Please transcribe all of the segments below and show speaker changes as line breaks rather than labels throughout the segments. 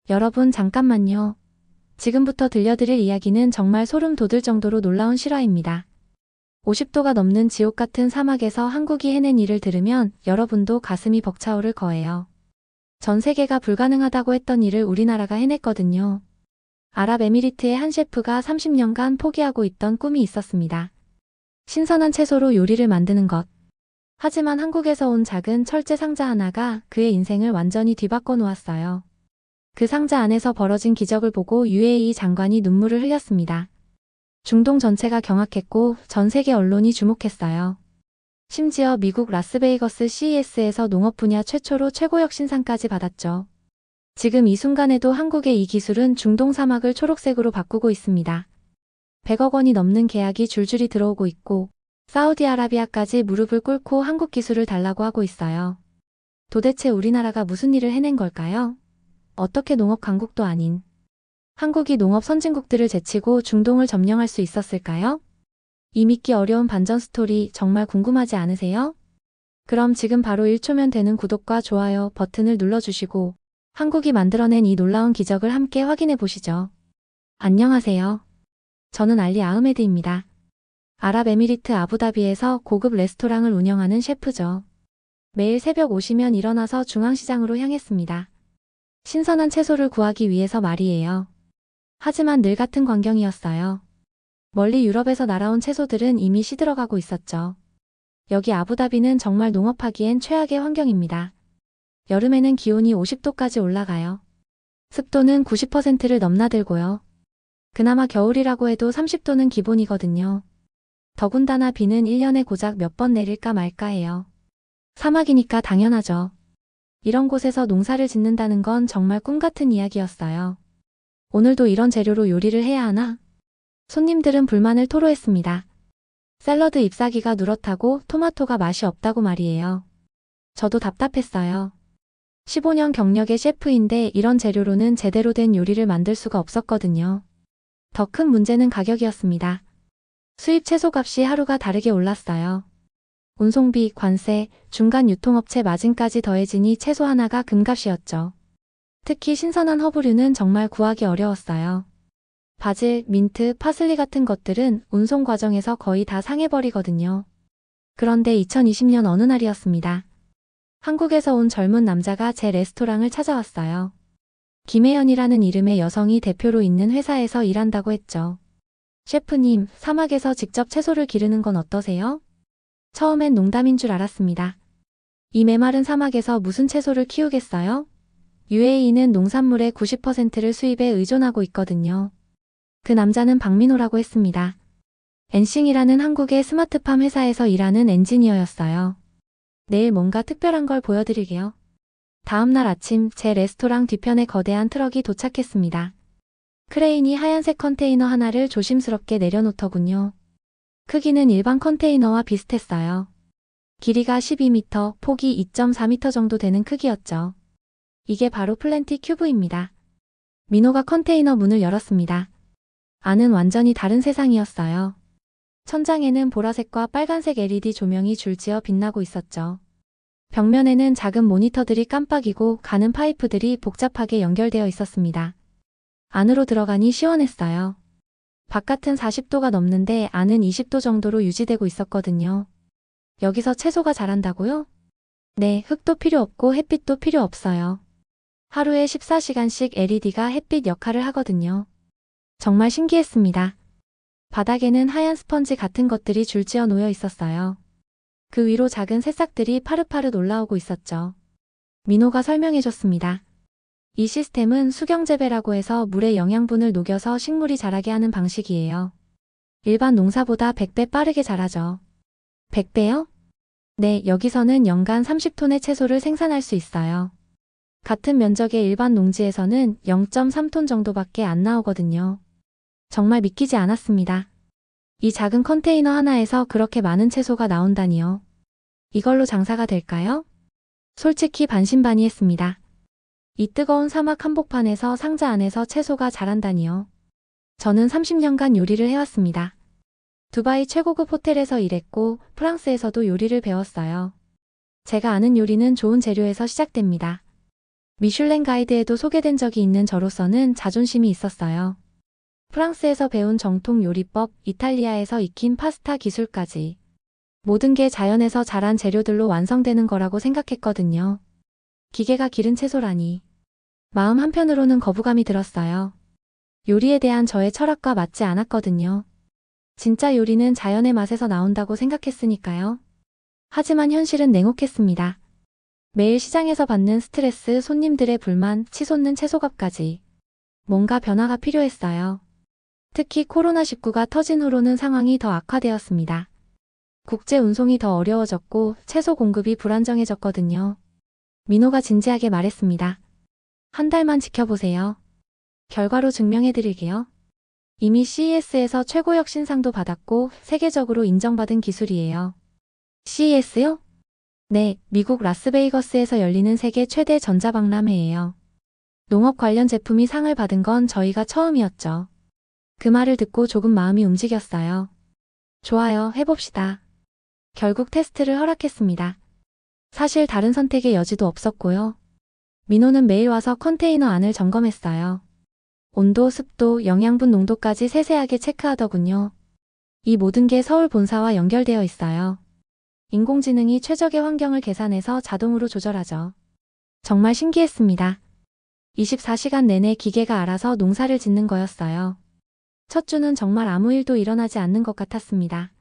여러분 잠깐만요. 지금부터 들려드릴 이야기는 정말 소름 돋을 정도로 놀라운 실화입니다. 50도가 넘는 지옥 같은 사막에서 한국이 해낸 일을 들으면 여러분도 가슴이 벅차오를 거예요. 전 세계가 불가능하다고 했던 일을 우리나라가 해냈거든요. 아랍에미리트의 한 셰프가 30년간 포기하고 있던 꿈이 있었습니다. 신선한 채소로 요리를 만드는 것. 하지만 한국에서 온 작은 철제 상자 하나가 그의 인생을 완전히 뒤바꿔 놓았어요. 그 상자 안에서 벌어진 기적을 보고 UAE 장관이 눈물을 흘렸습니다. 중동 전체가 경악했고 전 세계 언론이 주목했어요. 심지어 미국 라스베이거스 CES에서 농업 분야 최초로 최고 혁신상까지 받았죠. 지금 이 순간에도 한국의 이 기술은 중동 사막을 초록색으로 바꾸고 있습니다. 100억 원이 넘는 계약이 줄줄이 들어오고 있고 사우디아라비아까지 무릎을 꿇고 한국 기술을 달라고 하고 있어요. 도대체 우리나라가 무슨 일을 해낸 걸까요? 어떻게 농업 강국도 아닌 한국이 농업 선진국들을 제치고 중동을 점령할 수 있었을까요? 이 믿기 어려운 반전 스토리 정말 궁금하지 않으세요? 그럼 지금 바로 1초면 되는 구독과 좋아요 버튼을 눌러주시고 한국이 만들어낸 이 놀라운 기적을 함께 확인해 보시죠. 안녕하세요. 저는 알리 아흐메드입니다. 아랍에미리트 아부다비에서 고급 레스토랑을 운영하는 셰프죠. 매일 새벽 오시면 일어나서 중앙시장으로 향했습니다. 신선한 채소를 구하기 위해서 말이에요. 하지만 늘 같은 광경이었어요. 멀리 유럽에서 날아온 채소들은 이미 시들어가고 있었죠. 여기 아부다비는 정말 농업하기엔 최악의 환경입니다. 여름에는 기온이 50도까지 올라가요. 습도는 90%를 넘나들고요. 그나마 겨울이라고 해도 30도는 기본이거든요. 더군다나 비는 1년에 고작 몇 번 내릴까 말까 해요. 사막이니까 당연하죠. 이런 곳에서 농사를 짓는다는 건 정말 꿈 같은 이야기였어요. 오늘도 이런 재료로 요리를 해야 하나? 손님들은 불만을 토로했습니다. 샐러드 잎사귀가 누렇다고 토마토가 맛이 없다고 말이에요. 저도 답답했어요. 15년 경력의 셰프인데 이런 재료로는 제대로 된 요리를 만들 수가 없었거든요. 더 큰 문제는 가격이었습니다. 수입 채소값이 하루가 다르게 올랐어요. 운송비, 관세, 중간 유통업체 마진까지 더해지니 채소 하나가 금값이었죠. 특히 신선한 허브류는 정말 구하기 어려웠어요. 바질, 민트, 파슬리 같은 것들은 운송 과정에서 거의 다 상해버리거든요. 그런데 2020년 어느 날이었습니다. 한국에서 온 젊은 남자가 제 레스토랑을 찾아왔어요. 김혜연이라는 이름의 여성이 대표로 있는 회사에서 일한다고 했죠. 셰프님, 사막에서 직접 채소를 기르는 건 어떠세요? 처음엔 농담인 줄 알았습니다. 이 메마른 사막에서 무슨 채소를 키우겠어요? UAE는 농산물의 90%를 수입에 의존하고 있거든요. 그 남자는 박민호라고 했습니다. 엔싱이라는 한국의 스마트팜 회사에서 일하는 엔지니어였어요. 내일 뭔가 특별한 걸 보여드릴게요. 다음날 아침 제 레스토랑 뒤편에 거대한 트럭이 도착했습니다. 크레인이 하얀색 컨테이너 하나를 조심스럽게 내려놓더군요. 크기는 일반 컨테이너와 비슷했어요. 길이가 12m, 폭이 2.4m 정도 되는 크기였죠. 이게 바로 플랜티 큐브입니다. 민호가 컨테이너 문을 열었습니다. 안은 완전히 다른 세상이었어요. 천장에는 보라색과 빨간색 LED 조명이 줄지어 빛나고 있었죠. 벽면에는 작은 모니터들이 깜빡이고 가는 파이프들이 복잡하게 연결되어 있었습니다. 안으로 들어가니 시원했어요. 바깥은 40도가 넘는데 안은 20도 정도로 유지되고 있었거든요. 여기서 채소가 자란다고요? 네, 흙도 필요 없고 햇빛도 필요 없어요. 하루에 14시간씩 LED가 햇빛 역할을 하거든요. 정말 신기했습니다. 바닥에는 하얀 스펀지 같은 것들이 줄지어 놓여 있었어요. 그 위로 작은 새싹들이 파릇파릇 올라오고 있었죠. 민호가 설명해줬습니다. 이 시스템은 수경재배라고 해서 물에 영양분을 녹여서 식물이 자라게 하는 방식이에요. 일반 농사보다 100배 빠르게 자라죠. 100배요? 네, 여기서는 연간 30톤의 채소를 생산할 수 있어요. 같은 면적의 일반 농지에서는 0.3톤 정도밖에 안 나오거든요. 정말 믿기지 않았습니다. 이 작은 컨테이너 하나에서 그렇게 많은 채소가 나온다니요. 이걸로 장사가 될까요? 솔직히 반신반의했습니다. 이 뜨거운 사막 한복판에서 상자 안에서 채소가 자란다니요. 저는 30년간 요리를 해왔습니다. 두바이 최고급 호텔에서 일했고 프랑스에서도 요리를 배웠어요. 제가 아는 요리는 좋은 재료에서 시작됩니다. 미슐랭 가이드에도 소개된 적이 있는 저로서는 자존심이 있었어요. 프랑스에서 배운 정통 요리법, 이탈리아에서 익힌 파스타 기술까지. 모든 게 자연에서 자란 재료들로 완성되는 거라고 생각했거든요. 기계가 기른 채소라니. 마음 한편으로는 거부감이 들었어요. 요리에 대한 저의 철학과 맞지 않았거든요. 진짜 요리는 자연의 맛에서 나온다고 생각했으니까요. 하지만 현실은 냉혹했습니다. 매일 시장에서 받는 스트레스, 손님들의 불만, 치솟는 채소값까지. 뭔가 변화가 필요했어요. 특히 코로나19가 터진 후로는 상황이 더 악화되었습니다. 국제 운송이 더 어려워졌고 채소 공급이 불안정해졌거든요. 민호가 진지하게 말했습니다. 한 달만 지켜보세요. 결과로 증명해드릴게요. 이미 CES에서 최고 혁신상도 받았고 세계적으로 인정받은 기술이에요. CES요? 네, 미국 라스베이거스에서 열리는 세계 최대 전자박람회예요. 농업 관련 제품이 상을 받은 건 저희가 처음이었죠. 그 말을 듣고 조금 마음이 움직였어요. 좋아요, 해봅시다. 결국 테스트를 허락했습니다. 사실 다른 선택의 여지도 없었고요. 민호는 매일 와서 컨테이너 안을 점검했어요. 온도, 습도, 영양분 농도까지 세세하게 체크하더군요. 이 모든 게 서울 본사와 연결되어 있어요. 인공지능이 최적의 환경을 계산해서 자동으로 조절하죠. 정말 신기했습니다. 24시간 내내 기계가 알아서 농사를 짓는 거였어요. 첫 주는 정말 아무 일도 일어나지 않는 것 같았습니다.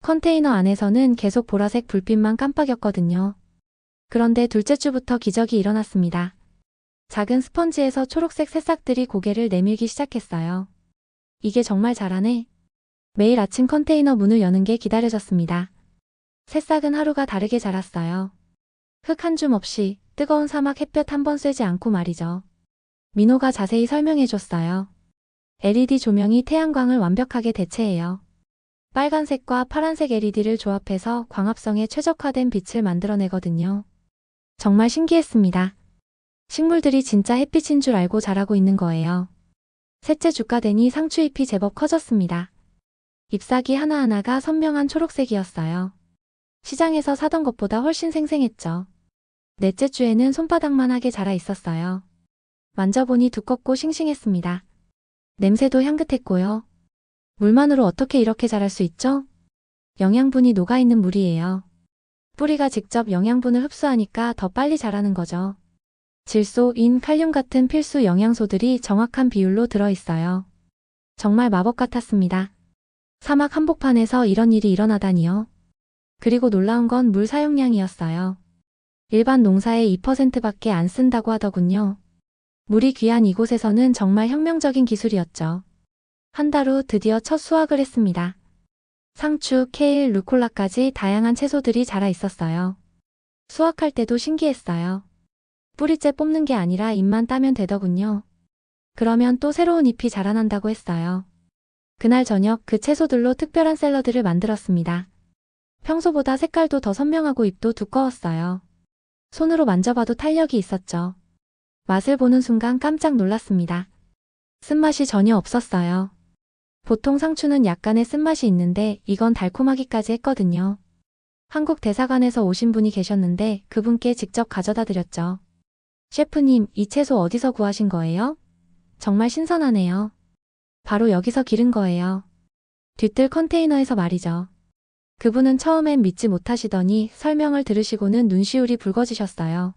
컨테이너 안에서는 계속 보라색 불빛만 깜빡였거든요. 그런데 둘째 주부터 기적이 일어났습니다. 작은 스펀지에서 초록색 새싹들이 고개를 내밀기 시작했어요. 이게 정말 잘하네. 매일 아침 컨테이너 문을 여는 게 기다려졌습니다. 새싹은 하루가 다르게 자랐어요. 흙 한 줌 없이 뜨거운 사막 햇볕 한 번 쐬지 않고 말이죠. 민호가 자세히 설명해줬어요. LED 조명이 태양광을 완벽하게 대체해요. 빨간색과 파란색 LED를 조합해서 광합성에 최적화된 빛을 만들어내거든요. 정말 신기했습니다. 식물들이 진짜 햇빛인 줄 알고 자라고 있는 거예요. 셋째 주가 되니 상추잎이 제법 커졌습니다. 잎사귀 하나하나가 선명한 초록색이었어요. 시장에서 사던 것보다 훨씬 생생했죠. 넷째 주에는 손바닥만하게 자라 있었어요. 만져보니 두껍고 싱싱했습니다. 냄새도 향긋했고요. 물만으로 어떻게 이렇게 자랄 수 있죠? 영양분이 녹아있는 물이에요. 뿌리가 직접 영양분을 흡수하니까 더 빨리 자라는 거죠. 질소, 인, 칼륨 같은 필수 영양소들이 정확한 비율로 들어있어요. 정말 마법 같았습니다. 사막 한복판에서 이런 일이 일어나다니요. 그리고 놀라운 건 물 사용량이었어요. 일반 농사의 2%밖에 안 쓴다고 하더군요. 물이 귀한 이곳에서는 정말 혁명적인 기술이었죠. 한 달 후 드디어 첫 수확을 했습니다. 상추, 케일, 루콜라까지 다양한 채소들이 자라 있었어요. 수확할 때도 신기했어요. 뿌리째 뽑는 게 아니라 잎만 따면 되더군요. 그러면 또 새로운 잎이 자라난다고 했어요. 그날 저녁 그 채소들로 특별한 샐러드를 만들었습니다. 평소보다 색깔도 더 선명하고 잎도 두꺼웠어요. 손으로 만져봐도 탄력이 있었죠. 맛을 보는 순간 깜짝 놀랐습니다. 쓴맛이 전혀 없었어요. 보통 상추는 약간의 쓴맛이 있는데 이건 달콤하기까지 했거든요. 한국 대사관에서 오신 분이 계셨는데 그분께 직접 가져다 드렸죠. 셰프님, 이 채소 어디서 구하신 거예요? 정말 신선하네요. 바로 여기서 기른 거예요. 뒤뜰 컨테이너에서 말이죠. 그분은 처음엔 믿지 못하시더니 설명을 들으시고는 눈시울이 붉어지셨어요.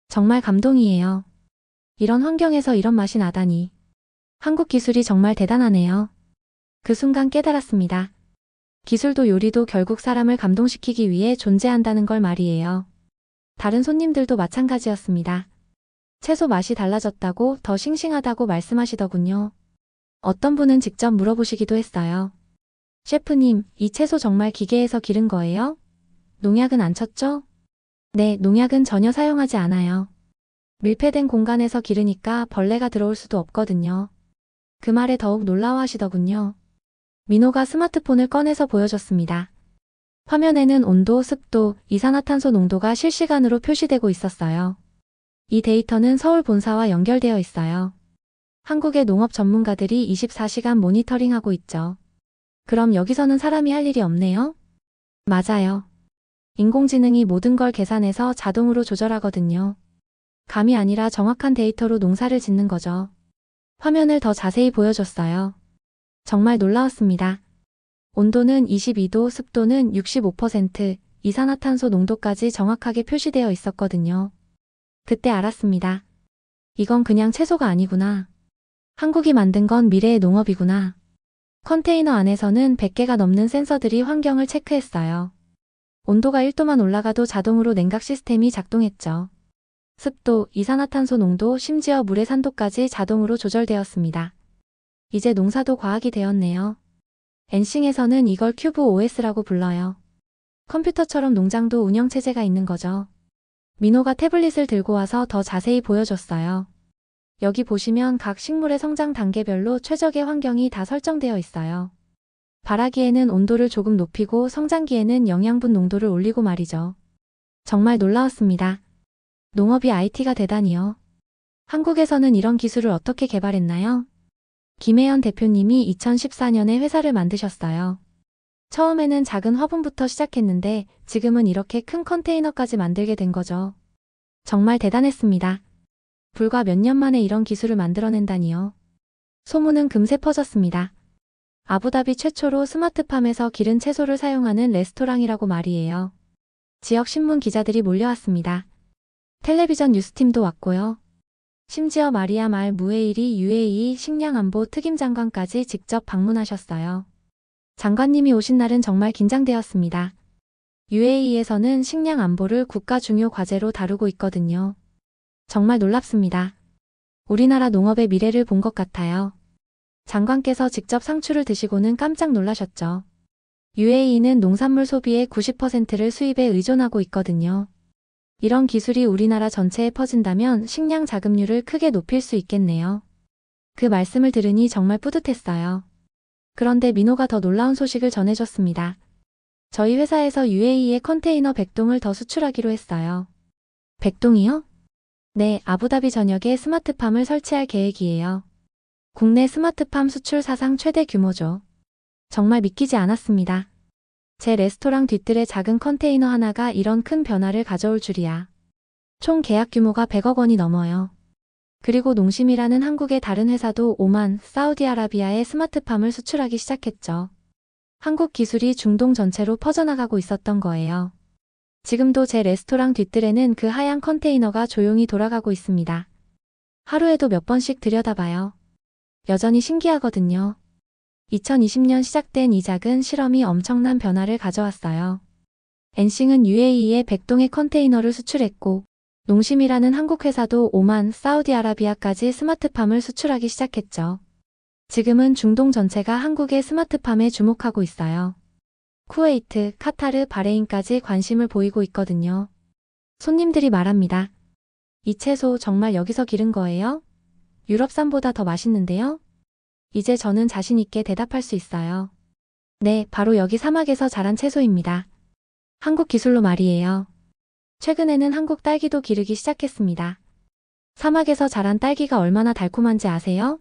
정말 감동이에요. 이런 환경에서 이런 맛이 나다니. 한국 기술이 정말 대단하네요. 그 순간 깨달았습니다. 기술도 요리도 결국 사람을 감동시키기 위해 존재한다는 걸 말이에요. 다른 손님들도 마찬가지였습니다. 채소 맛이 달라졌다고 더 싱싱하다고 말씀하시더군요. 어떤 분은 직접 물어보시기도 했어요. 셰프님, 이 채소 정말 기계에서 기른 거예요? 농약은 안 쳤죠? 네, 농약은 전혀 사용하지 않아요. 밀폐된 공간에서 기르니까 벌레가 들어올 수도 없거든요. 그 말에 더욱 놀라워하시더군요. 민호가 스마트폰을 꺼내서 보여줬습니다. 화면에는 온도, 습도, 이산화탄소 농도가 실시간으로 표시되고 있었어요. 이 데이터는 서울 본사와 연결되어 있어요. 한국의 농업 전문가들이 24시간 모니터링하고 있죠. 그럼 여기서는 사람이 할 일이 없네요? 맞아요. 인공지능이 모든 걸 계산해서 자동으로 조절하거든요. 감이 아니라 정확한 데이터로 농사를 짓는 거죠. 화면을 더 자세히 보여줬어요. 정말 놀라웠습니다. 온도는 22도, 습도는 65%, 이산화탄소 농도까지 정확하게 표시되어 있었거든요. 그때 알았습니다. 이건 그냥 채소가 아니구나. 한국이 만든 건 미래의 농업이구나. 컨테이너 안에서는 100개가 넘는 센서들이 환경을 체크했어요. 온도가 1도만 올라가도 자동으로 냉각 시스템이 작동했죠. 습도, 이산화탄소 농도, 심지어 물의 산도까지 자동으로 조절되었습니다. 이제 농사도 과학이 되었네요. 엔싱에서는 이걸 큐브 OS라고 불러요. 컴퓨터처럼 농장도 운영체제가 있는 거죠. 민호가 태블릿을 들고 와서 더 자세히 보여줬어요. 여기 보시면 각 식물의 성장 단계별로 최적의 환경이 다 설정되어 있어요. 발아기에는 온도를 조금 높이고 성장기에는 영양분 농도를 올리고 말이죠. 정말 놀라웠습니다. 농업이 IT가 되다니요. 한국에서는 이런 기술을 어떻게 개발했나요? 김혜연 대표님이 2014년에 회사를 만드셨어요. 처음에는 작은 화분부터 시작했는데 지금은 이렇게 큰 컨테이너까지 만들게 된 거죠. 정말 대단했습니다. 불과 몇 년 만에 이런 기술을 만들어낸다니요. 소문은 금세 퍼졌습니다. 아부다비 최초로 스마트팜에서 기른 채소를 사용하는 레스토랑이라고 말이에요. 지역 신문 기자들이 몰려왔습니다. 텔레비전 뉴스팀도 왔고요. 심지어 마리암 알 무에일이 UAE 식량안보 특임장관까지 직접 방문하셨어요. 장관님이 오신 날은 정말 긴장되었습니다. UAE에서는 식량 안보를 국가 중요 과제로 다루고 있거든요. 정말 놀랍습니다. 우리나라 농업의 미래를 본 것 같아요. 장관께서 직접 상추를 드시고는 깜짝 놀라셨죠. UAE는 농산물 소비의 90%를 수입에 의존하고 있거든요. 이런 기술이 우리나라 전체에 퍼진다면 식량 자급률을 크게 높일 수 있겠네요. 그 말씀을 들으니 정말 뿌듯했어요. 그런데 민호가 더 놀라운 소식을 전해줬습니다. 저희 회사에서 UAE에 컨테이너 100동을 더 수출하기로 했어요. 100동이요? 네, 아부다비 전역에 스마트팜을 설치할 계획이에요. 국내 스마트팜 수출 사상 최대 규모죠. 정말 믿기지 않았습니다. 제 레스토랑 뒤뜰에 작은 컨테이너 하나가 이런 큰 변화를 가져올 줄이야. 총 계약 규모가 100억 원이 넘어요. 그리고 농심이라는 한국의 다른 회사도 오만, 사우디아라비아에 스마트팜을 수출하기 시작했죠. 한국 기술이 중동 전체로 퍼져나가고 있었던 거예요. 지금도 제 레스토랑 뒤뜰에는 그 하얀 컨테이너가 조용히 돌아가고 있습니다. 하루에도 몇 번씩 들여다봐요. 여전히 신기하거든요. 2020년 시작된 이 작은 실험이 엄청난 변화를 가져왔어요. 엔싱은 UAE에 100동의 컨테이너를 수출했고 농심이라는 한국 회사도 오만, 사우디아라비아까지 스마트팜을 수출하기 시작했죠. 지금은 중동 전체가 한국의 스마트팜에 주목하고 있어요. 쿠웨이트, 카타르, 바레인까지 관심을 보이고 있거든요. 손님들이 말합니다. 이 채소 정말 여기서 기른 거예요? 유럽산보다 더 맛있는데요? 이제 저는 자신 있게 대답할 수 있어요. 네, 바로 여기 사막에서 자란 채소입니다. 한국 기술로 말이에요. 최근에는 한국 딸기도 기르기 시작했습니다. 사막에서 자란 딸기가 얼마나 달콤한지 아세요?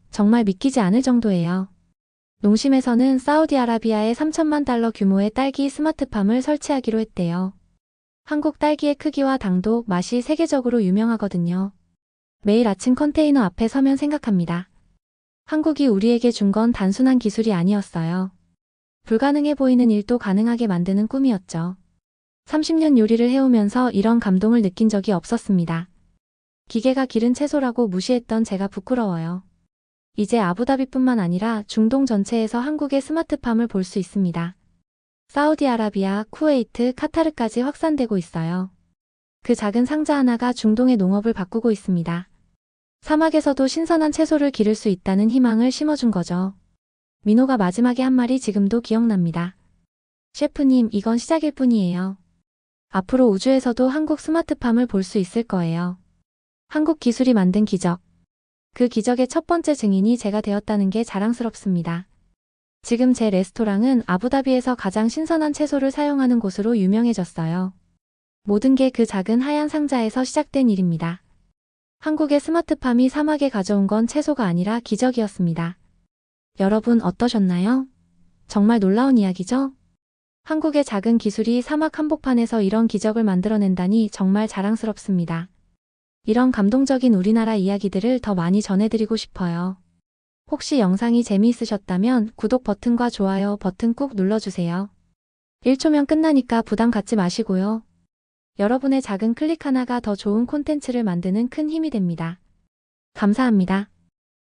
정말 믿기지 않을 정도예요. 농심에서는 사우디아라비아에 3천만 달러 규모의 딸기 스마트팜을 설치하기로 했대요. 한국 딸기의 크기와 당도, 맛이 세계적으로 유명하거든요. 매일 아침 컨테이너 앞에 서면 생각합니다. 한국이 우리에게 준 건 단순한 기술이 아니었어요. 불가능해 보이는 일도 가능하게 만드는 꿈이었죠. 30년 요리를 해오면서 이런 감동을 느낀 적이 없었습니다. 기계가 기른 채소라고 무시했던 제가 부끄러워요. 이제 아부다비뿐만 아니라 중동 전체에서 한국의 스마트팜을 볼 수 있습니다. 사우디아라비아, 쿠웨이트, 카타르까지 확산되고 있어요. 그 작은 상자 하나가 중동의 농업을 바꾸고 있습니다. 사막에서도 신선한 채소를 기를 수 있다는 희망을 심어준 거죠. 민호가 마지막에 한 말이 지금도 기억납니다. 셰프님, 이건 시작일 뿐이에요. 앞으로 우주에서도 한국 스마트팜을 볼 수 있을 거예요. 한국 기술이 만든 기적. 그 기적의 첫 번째 증인이 제가 되었다는 게 자랑스럽습니다. 지금 제 레스토랑은 아부다비에서 가장 신선한 채소를 사용하는 곳으로 유명해졌어요. 모든 게 그 작은 하얀 상자에서 시작된 일입니다. 한국의 스마트팜이 사막에 가져온 건 채소가 아니라 기적이었습니다. 여러분 어떠셨나요? 정말 놀라운 이야기죠? 한국의 작은 기술이 사막 한복판에서 이런 기적을 만들어낸다니 정말 자랑스럽습니다. 이런 감동적인 우리나라 이야기들을 더 많이 전해드리고 싶어요. 혹시 영상이 재미있으셨다면 구독 버튼과 좋아요 버튼 꾹 눌러주세요. 1초면 끝나니까 부담 갖지 마시고요. 여러분의 작은 클릭 하나가 더 좋은 콘텐츠를 만드는 큰 힘이 됩니다. 감사합니다.